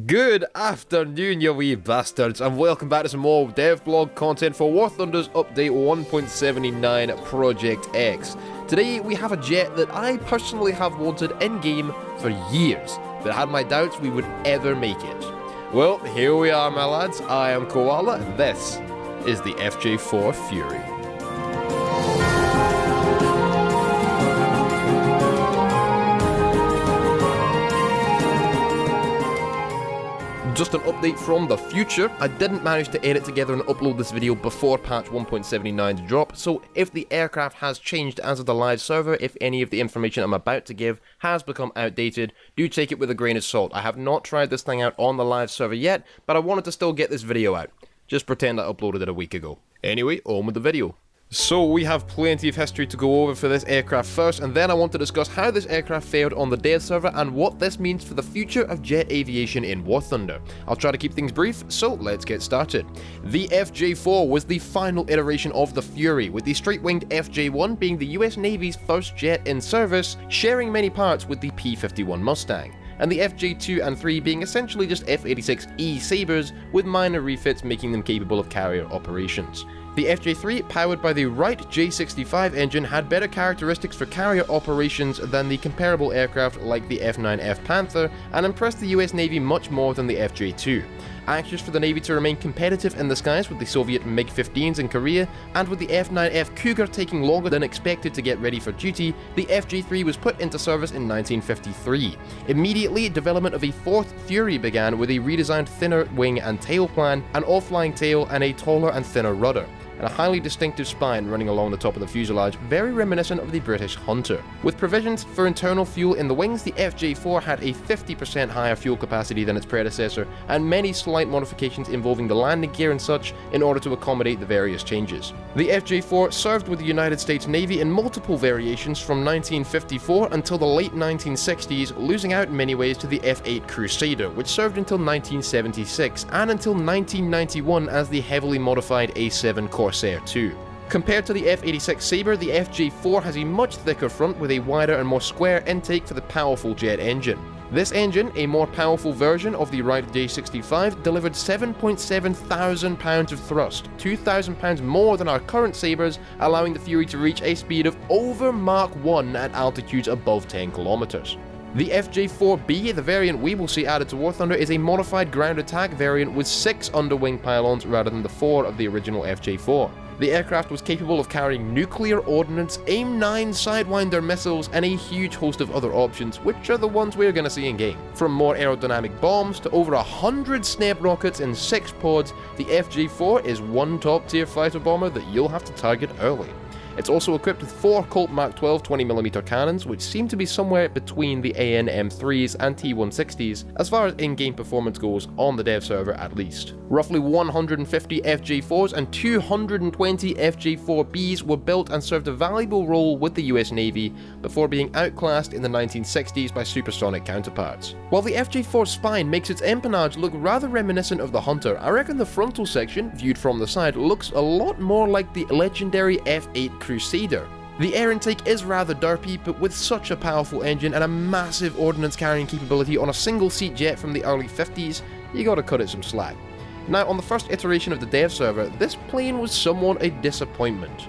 Good afternoon, you wee bastards, and welcome back to some more devblog content for War Thunder's Update 1.79 Project X. Today we have a jet that I personally have wanted in-game for years, but I had my doubts we would ever make it. Well, here we are, my lads. I am Koala, and this is the FJ-4 Fury. Just an update from the future. I didn't manage to edit together and upload this video before patch 1.79 to drop, so if the aircraft has changed as of the live server, if any of the information I'm about to give has become outdated, do take it with a grain of salt. I have not tried this thing out on the live server yet, but I wanted to still get this video out. Just pretend I uploaded it a week ago. Anyway, on with the video. So we have plenty of history to go over for this aircraft first, and then I want to discuss how this aircraft fared on the dev server and what this means for the future of jet aviation in War Thunder. I'll try to keep things brief, so let's get started. The FJ-4 was the final iteration of the Fury, with the straight-winged FJ-1 being the US Navy's first jet in service, sharing many parts with the P-51 Mustang, and the FJ-2 and 3 being essentially just F-86E Sabres with minor refits making them capable of carrier operations. The FJ-3, powered by the Wright J65 engine, had better characteristics for carrier operations than the comparable aircraft like the F9F Panther, and impressed the US Navy much more than the FJ-2. Anxious for the Navy to remain competitive in the skies with the Soviet MiG-15s in Korea, and with the F9F Cougar taking longer than expected to get ready for duty, the FJ-3 was put into service in 1953. Immediately, development of a fourth Fury began with a redesigned thinner wing and tail plan, an off-flying tail, and a taller and thinner rudder, and a highly distinctive spine running along the top of the fuselage, very reminiscent of the British Hunter. With provisions for internal fuel in the wings, the FJ-4 had a 50% higher fuel capacity than its predecessor, and many slight modifications involving the landing gear and such in order to accommodate the various changes. The FJ-4 served with the United States Navy in multiple variations from 1954 until the late 1960s, losing out in many ways to the F-8 Crusader, which served until 1976, and until 1991 as the heavily modified A-7 Corsair II. Compared to the F-86 Sabre, the FJ-4 has a much thicker front with a wider and more square intake for the powerful jet engine. This engine, a more powerful version of the Wright J65, delivered 7.7 thousand pounds of thrust, 2,000 pounds more than our current Sabres, allowing the Fury to reach a speed of over Mach 1 at altitudes above 10 kilometers. The FJ-4B, the variant we will see added to War Thunder, is a modified ground attack variant with 6 underwing pylons rather than the 4 of the original FJ-4. The aircraft was capable of carrying nuclear ordnance, AIM-9 Sidewinder missiles, and a huge host of other options, which are the ones we're going to see in-game. From more aerodynamic bombs to over 100 Sneb rockets in 6 pods, the FJ-4 is one top-tier fighter bomber that you'll have to target early. It's also equipped with 4 Colt Mark 12 20mm cannons, which seem to be somewhere between the AN M3s and T160s, as far as in-game performance goes on the dev server at least. Roughly 150 FJ-4s and 220 FJ-4Bs were built and served a valuable role with the US Navy before being outclassed in the 1960s by supersonic counterparts. While the FJ-4's spine makes its empennage look rather reminiscent of the Hunter, I reckon the frontal section, viewed from the side, looks a lot more like the legendary F-8 Crusader. The air intake is rather derpy, but with such a powerful engine and a massive ordnance carrying capability on a single-seat jet from the early 50s, you gotta cut it some slack. Now, on the first iteration of the dev server, this plane was somewhat a disappointment.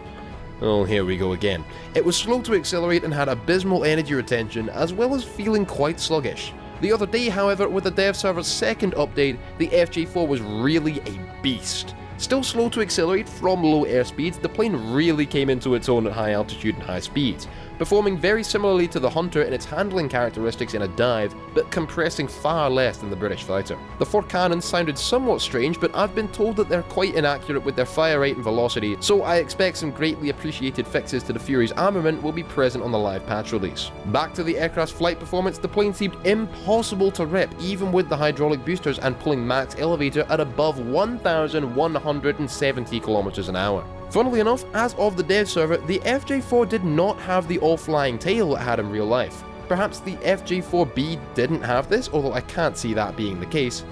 Oh, here we go again. It was slow to accelerate and had abysmal energy retention, as well as feeling quite sluggish. The other day, however, with the dev server's second update, the FJ-4 was really a beast. Still slow to accelerate from low airspeeds, the plane really came into its own at high altitude and high speeds, performing very similarly to the Hunter in its handling characteristics in a dive, but compressing far less than the British fighter. The 4 cannons sounded somewhat strange, but I've been told that they're quite inaccurate with their fire rate and velocity, so I expect some greatly appreciated fixes to the Fury's armament will be present on the live patch release. Back to the aircraft's flight performance, the plane seemed impossible to rip even with the hydraulic boosters and pulling max elevator at above 1,170 kilometers an hour. Funnily enough, as of the dev server, the FJ-4 did not have the all-flying tail it had in real life. Perhaps the FJ-4B didn't have this, although I can't see that being the case.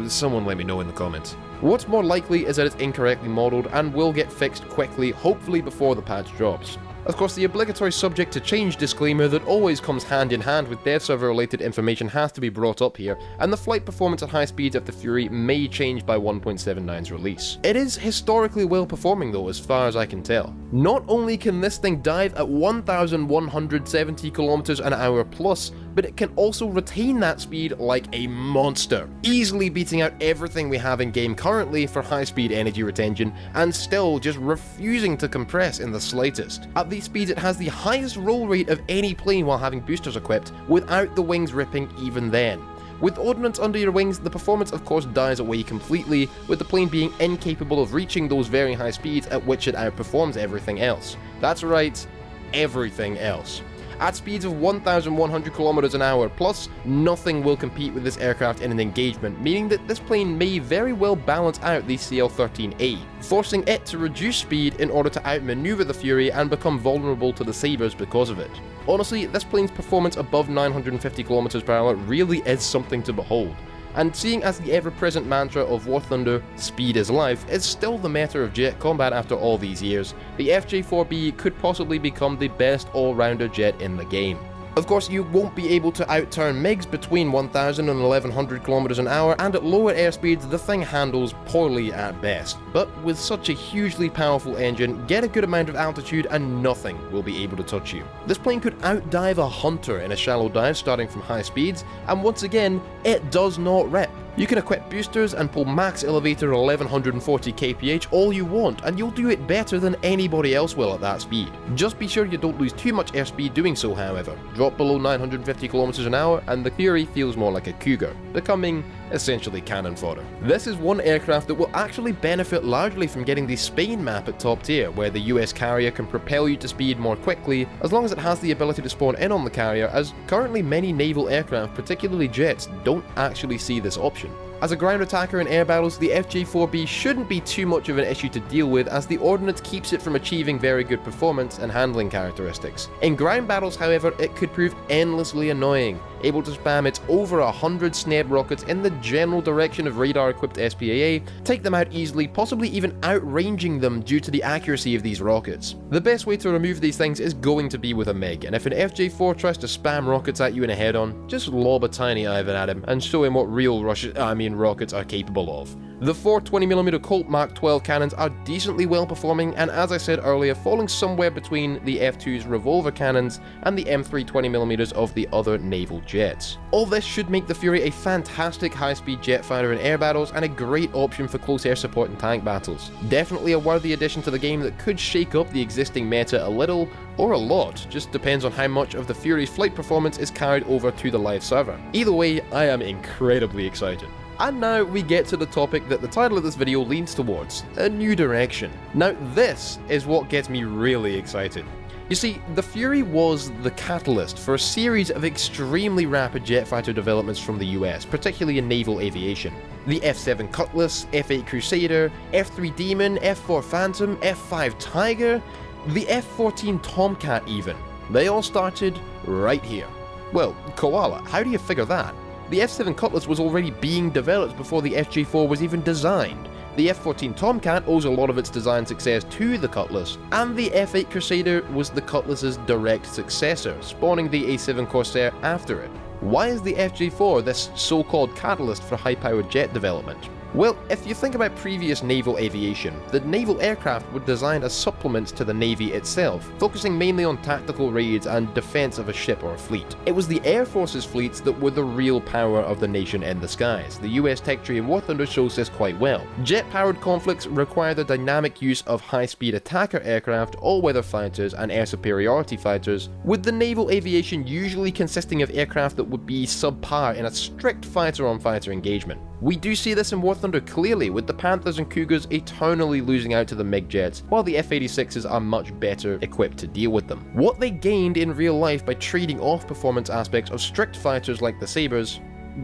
Someone let me know in the comments. What's more likely is that it's incorrectly modelled and will get fixed quickly, hopefully before the patch drops. Of course, the obligatory subject to change disclaimer that always comes hand in hand with dev server related information has to be brought up here, and the flight performance at high speeds of the Fury may change by 1.79's release. It is historically well performing though, as far as I can tell. Not only can this thing dive at 1,170 km an hour plus, but it can also retain that speed like a monster, easily beating out everything we have in game currently for high speed energy retention, and still just refusing to compress in the slightest. At these speeds it has the highest roll rate of any plane while having boosters equipped, without the wings ripping even then. With ordnance under your wings, the performance of course dies away completely, with the plane being incapable of reaching those very high speeds at which it outperforms everything else. That's right, everything else. At speeds of 1,100 km an hour plus, nothing will compete with this aircraft in an engagement, meaning that this plane may very well balance out the CL-13A, forcing it to reduce speed in order to outmaneuver the Fury and become vulnerable to the Sabres because of it. Honestly, this plane's performance above 950 km per hour really is something to behold. And seeing as the ever-present mantra of War Thunder, speed is life, is still the meta of jet combat after all these years, the FJ-4B could possibly become the best all-rounder jet in the game. Of course, you won't be able to outturn MiGs between 1,000 and 1,100 km an hour, and at lower airspeeds the thing handles poorly at best. But with such a hugely powerful engine, get a good amount of altitude and nothing will be able to touch you. This plane could outdive a Hunter in a shallow dive starting from high speeds, and once again, it does not rip. You can equip boosters and pull max elevator 1140 kph all you want, and you'll do it better than anybody else will at that speed. Just be sure you don't lose too much airspeed doing so, however. Drop below 950 km an hour and the Fury feels more like a Cougar, becoming essentially cannon fodder. This is one aircraft that will actually benefit largely from getting the Spain map at top tier, where the US carrier can propel you to speed more quickly as long as it has the ability to spawn in on the carrier, as currently many naval aircraft, particularly jets, don't actually see this option. As a ground attacker in air battles, the FJ-4B shouldn't be too much of an issue to deal with, as the ordnance keeps it from achieving very good performance and handling characteristics. In ground battles, however, it could prove endlessly annoying, able to spam its over 100 Sneb rockets in the general direction of radar-equipped SPAA, take them out easily, possibly even outranging them due to the accuracy of these rockets. The best way to remove these things is going to be with a MiG, and if an FJ-4 tries to spam rockets at you in a head-on, just lob a tiny Ivan at him and show him what real rockets are capable of. The four 20mm Colt Mark 12 cannons are decently well performing, and as I said earlier, falling somewhere between the F2's revolver cannons and the M3 20mm of the other naval jets. All this should make the Fury a fantastic high-speed jet fighter in air battles and a great option for close air support and tank battles. Definitely a worthy addition to the game that could shake up the existing meta a little, or a lot, just depends on how much of the Fury's flight performance is carried over to the live server. Either way, I am incredibly excited. And now we get to the topic that the title of this video leans towards, a new direction. Now this is what gets me really excited. You see, the Fury was the catalyst for a series of extremely rapid jet fighter developments from the US, particularly in naval aviation. The F-7 Cutlass, F-8 Crusader, F-3 Demon, F-4 Phantom, F-5 Tiger, the F-14 Tomcat even. They all started right here. Well, Koala, how do you figure that? The F-7 Cutlass was already being developed before the FJ-4 was even designed. The F-14 Tomcat owes a lot of its design success to the Cutlass, and the F-8 Crusader was the Cutlass's direct successor, spawning the A-7 Corsair after it. Why is the FJ-4 this so-called catalyst for high-powered jet development? Well, if you think about previous naval aviation, the naval aircraft were designed as supplements to the Navy itself, focusing mainly on tactical raids and defense of a ship or a fleet. It was the Air Force's fleets that were the real power of the nation in the skies. The US tech tree in War Thunder shows this quite well. Jet-powered conflicts require the dynamic use of high-speed attacker aircraft, all-weather fighters, and air superiority fighters, with the naval aviation usually consisting of aircraft that would be subpar in a strict fighter-on-fighter engagement. We do see this in War Thunder clearly, with the Panthers and Cougars eternally losing out to the MiG jets, while the F-86s are much better equipped to deal with them. What they gained in real life by trading off performance aspects of strict fighters like the Sabres,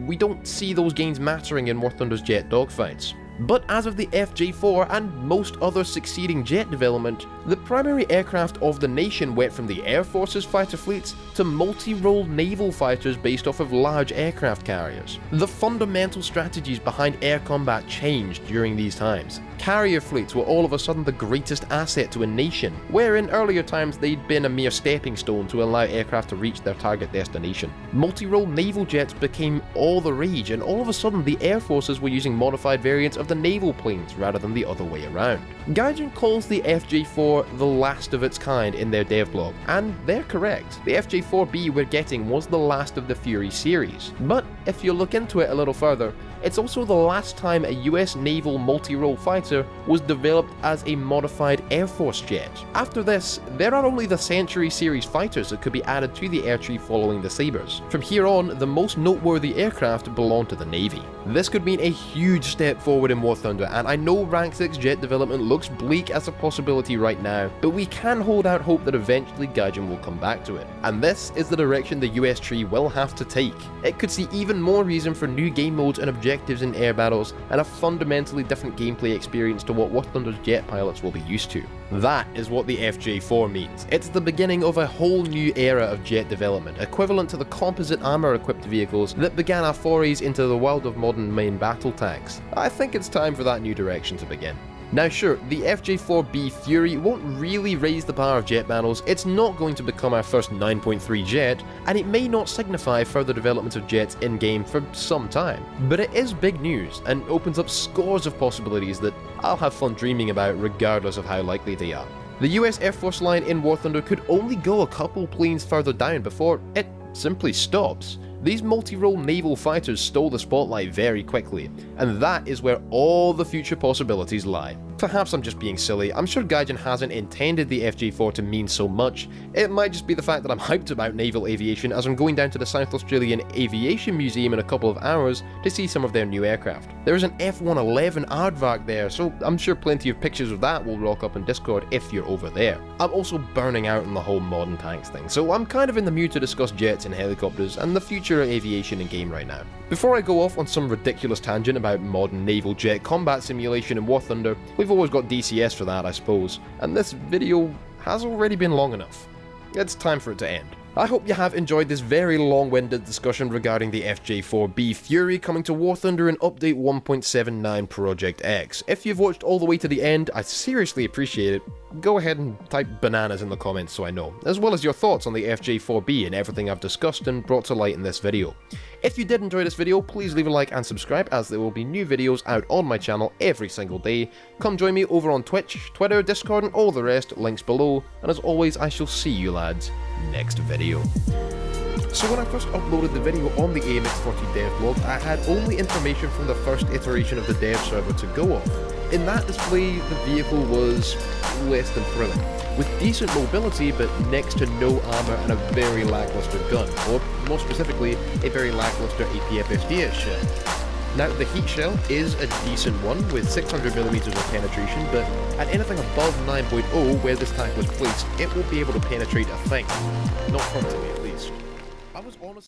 we don't see those gains mattering in War Thunder's jet dogfights. But as of the FJ-4 and most other succeeding jet development, the primary aircraft of the nation went from the Air Force's fighter fleets to multi-role naval fighters based off of large aircraft carriers. The fundamental strategies behind air combat changed during these times. Carrier fleets were all of a sudden the greatest asset to a nation, where in earlier times they'd been a mere stepping stone to allow aircraft to reach their target destination. Multi-role naval jets became all the rage, and all of a sudden the air forces were using modified variants of the naval planes rather than the other way around. Gaijin calls the FJ-4 the last of its kind in their dev blog, and they're correct. The FJ-4B we're getting was the last of the Fury series. But if you look into it a little further, it's also the last time a US naval multi-role fighter was developed as a modified Air Force jet. After this, there are only the Century series fighters that could be added to the air tree following the Sabres. From here on, the most noteworthy aircraft belong to the Navy. This could mean a huge step forward in War Thunder, and I know Rank 6 jet development looks bleak as a possibility right now, but we can hold out hope that eventually Gaijin will come back to it. And this is the direction the US tree will have to take. It could see even more reason for new game modes and objectives in air battles, and a fundamentally different gameplay experience to what War Thunder's jet pilots will be used to. That is what the FJ-4 means. It's the beginning of a whole new era of jet development, equivalent to the composite armor-equipped vehicles that began our forays into the world of modern main battle tanks. I think it's time for that new direction to begin. Now sure, the FJ-4B Fury won't really raise the bar of jet battles, it's not going to become our first 9.3 jet, and it may not signify further development of jets in-game for some time. But it is big news, and opens up scores of possibilities that I'll have fun dreaming about regardless of how likely they are. The US Air Force line in War Thunder could only go a couple planes further down before it simply stops. These multi-role naval fighters stole the spotlight very quickly, and that is where all the future possibilities lie. Perhaps I'm just being silly, I'm sure Gaijin hasn't intended the FJ-4 to mean so much. It might just be the fact that I'm hyped about naval aviation as I'm going down to the South Australian Aviation Museum in a couple of hours to see some of their new aircraft. There is an F-111 aardvark there, so I'm sure plenty of pictures of that will rock up in Discord if you're over there. I'm also burning out on the whole modern tanks thing, so I'm kind of in the mood to discuss jets and helicopters and the future of aviation in game right now. Before I go off on some ridiculous tangent about modern naval jet combat simulation in War Thunder, we've always got DCS for that I suppose, and this video has already been long enough. It's time for it to end. I hope you have enjoyed this very long-winded discussion regarding the FJ-4B Fury coming to War Thunder in Update 1.79 Project X. If you've watched all the way to the end, I seriously appreciate it. Go ahead and type bananas in the comments so I know, as well as your thoughts on the FJ-4B and everything I've discussed and brought to light in this video. If you did enjoy this video, please leave a like and subscribe, as there will be new videos out on my channel every single day. Come join me over on Twitch, Twitter, Discord and all the rest, links below, and as always I shall see you lads next video. So when I first uploaded the video on the AMX40 dev blog, I had only information from the first iteration of the dev server to go off. In that display, the vehicle was less than thrilling, with decent mobility but next to no armour and a very lackluster gun, or more specifically, a very lackluster APFSD shell. Now, the heat shell is a decent one, with 600mm of penetration, but at anything above 9.0, where this tank was placed, it won't be able to penetrate a thing. Not frontingly, at least. I was honest.